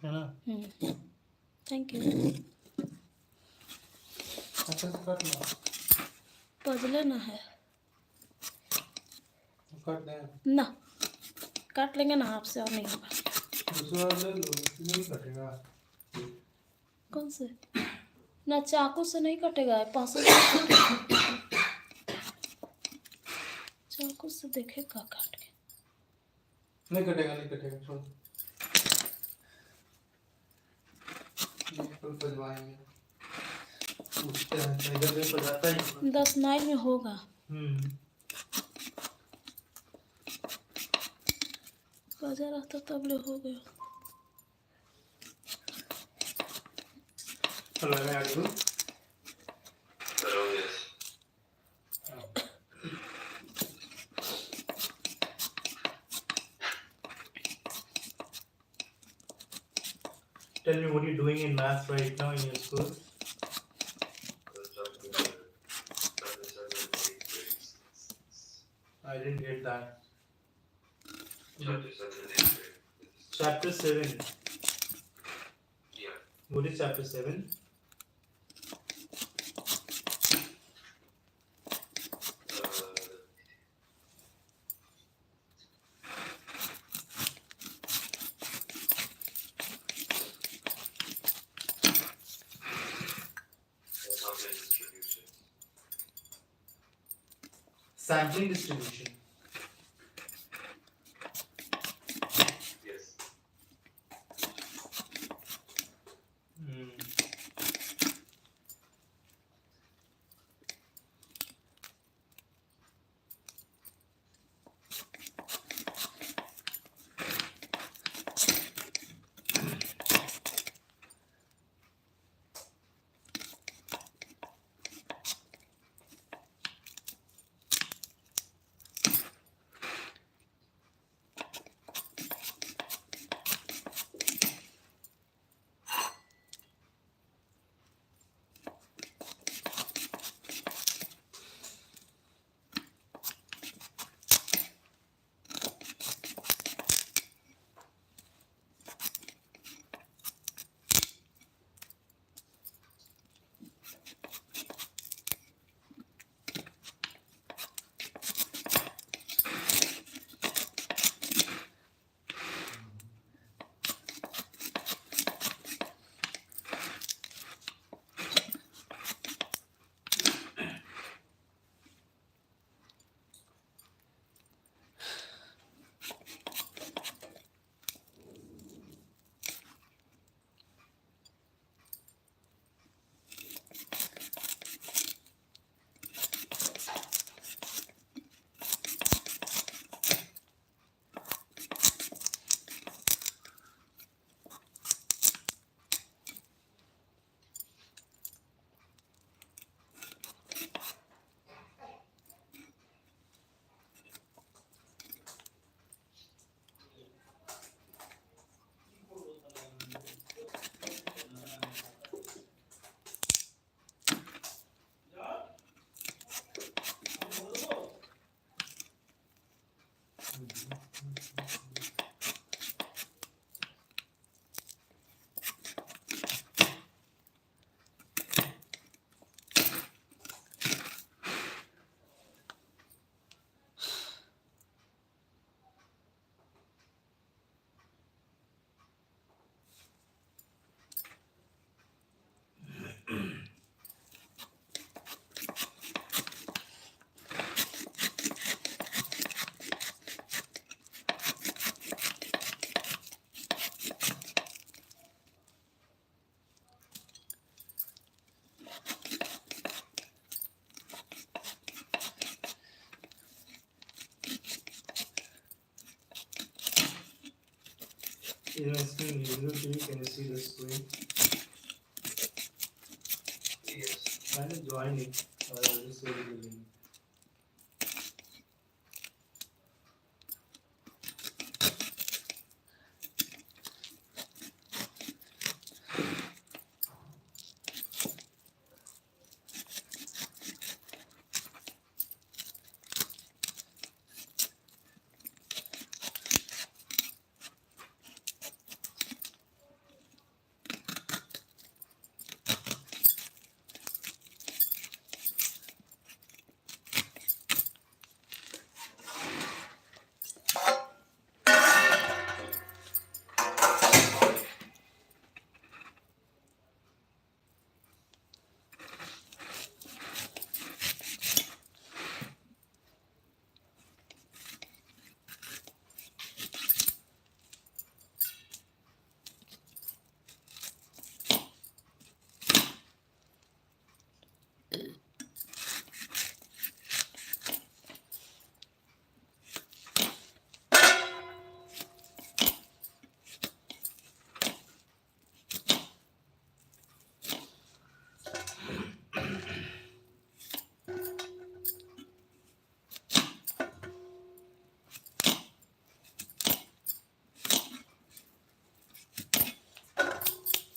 है ना? Thank you. अच्छे से काट लो। पजले ना है काट दें। ना, काट लेंगे ना, आपसे और नहीं होगा। दूसरा ले लो, नहीं कटेगा। कौन से? ना, चाकू से नहीं कटेगा, पासों से चाकू से देखेगा काट के। नहीं कटेगा, नहीं कटेगा, छोड़। बिल्कुल पजवाएंगे, पूछते हैं टाइगर में पजाता ही 10 माइल में होगा। पजा रहता तब ले हो गया। चलो मैं आगे दूँ। Tell me what you're doing in math right now in your school. I didn't get that. Chapter 7. Yeah. What is chapter 7? Sampling distribution. Yes. Is my screen visible to you? Can you see the screen? Yes. Try to join it. Or I'll just show you the link.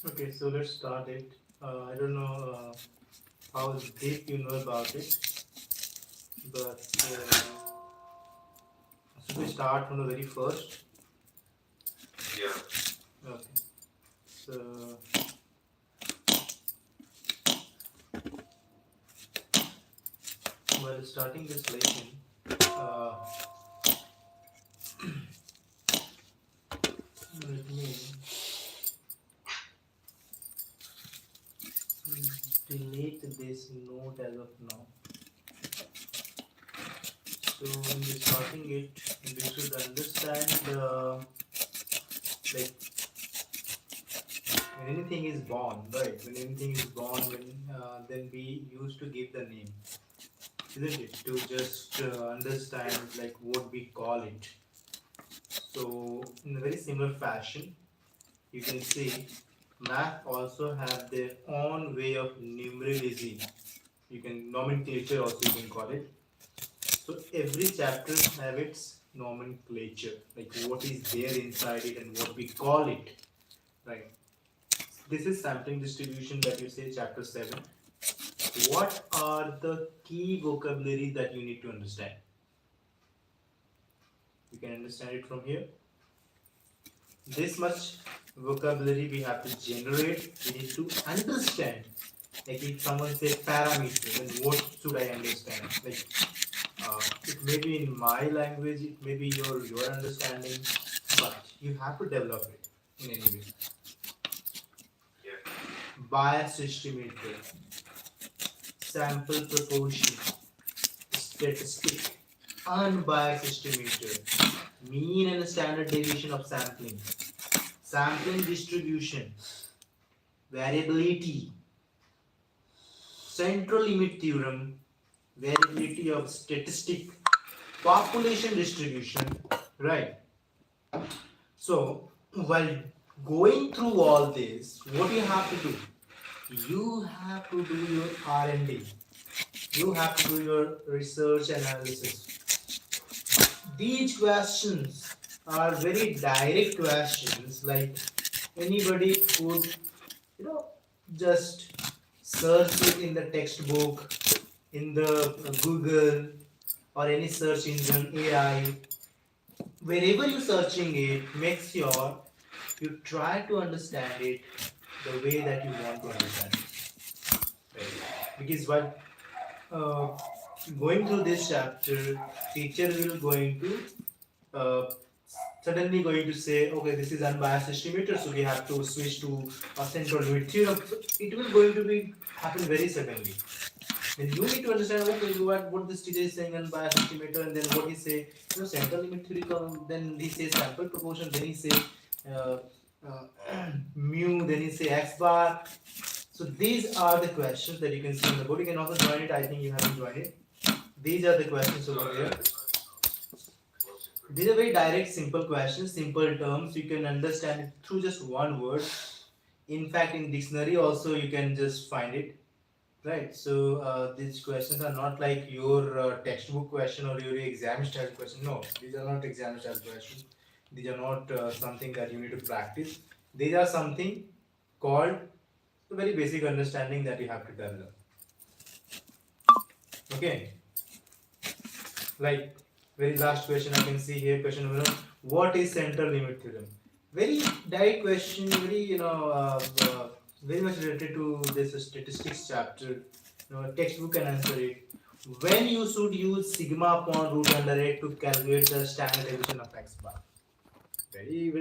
Okay, so let's start it. I don't know how deep you know about it, but should we start from the very first? Yeah. Okay. So while starting this lesson, uh, let me delete this note as of now. So when we're starting it, we should understand like when anything is born, right? When anything is born, then we used to give the name, isn't it? To just understand like what we call it. So in a very similar fashion, you can see math also have their own way of numerology. You can nomenclature also you can call it. So every chapter have its nomenclature, like what is there inside it and what we call it, right? This is sampling distribution that you say chapter 7. What are the key vocabulary that you need to understand? You can understand it from here. This much vocabulary we have to generate, we need to understand. Like if someone says parameter, then what should I understand? Like it may be in my language, it may be your understanding, but you have to develop it in any way. Bias estimator, sample proportion, statistic, unbiased estimator, mean and standard deviation of sampling, sampling distribution, variability, central limit theorem, variability of statistic, population distribution, right? So while going through all this, what you have to do? You have to do your R&D. You have to do your research analysis. These questions are very direct questions, like anybody could, just search it in the textbook, in the Google, or any search engine, AI. Wherever you're searching it, make sure you try to understand it the way that you want to understand it. Right? Because while uh, going through this chapter, teacher will going to uh, suddenly going to say, okay, this is unbiased estimator, so we have to switch to a central limit theorem. So it will going to be happen very suddenly. Then you need to understand what this teacher is saying unbiased estimator, and then what he say, central limit theorem. Then he says sample proportion. Then he say uh, mu. Then he say x bar. So these are the questions that you can see on the board. You can also join it. I think you haven't joined it. These are the questions over here. These are very direct, simple questions, simple terms. You can understand it through just one word. In fact, in dictionary also you can just find it, right? So these questions are not like your textbook question or your exam style question. No, these are not exam style questions. These are not something that you need to practice. These are something called a very basic understanding that you have to develop. Okay. Like very last question I can see here, question number 1. What is central limit theorem? Very direct question, very very much related to this statistics chapter. Textbook can answer it. When you should use sigma upon root under 8 to calculate the standard deviation of x bar? Very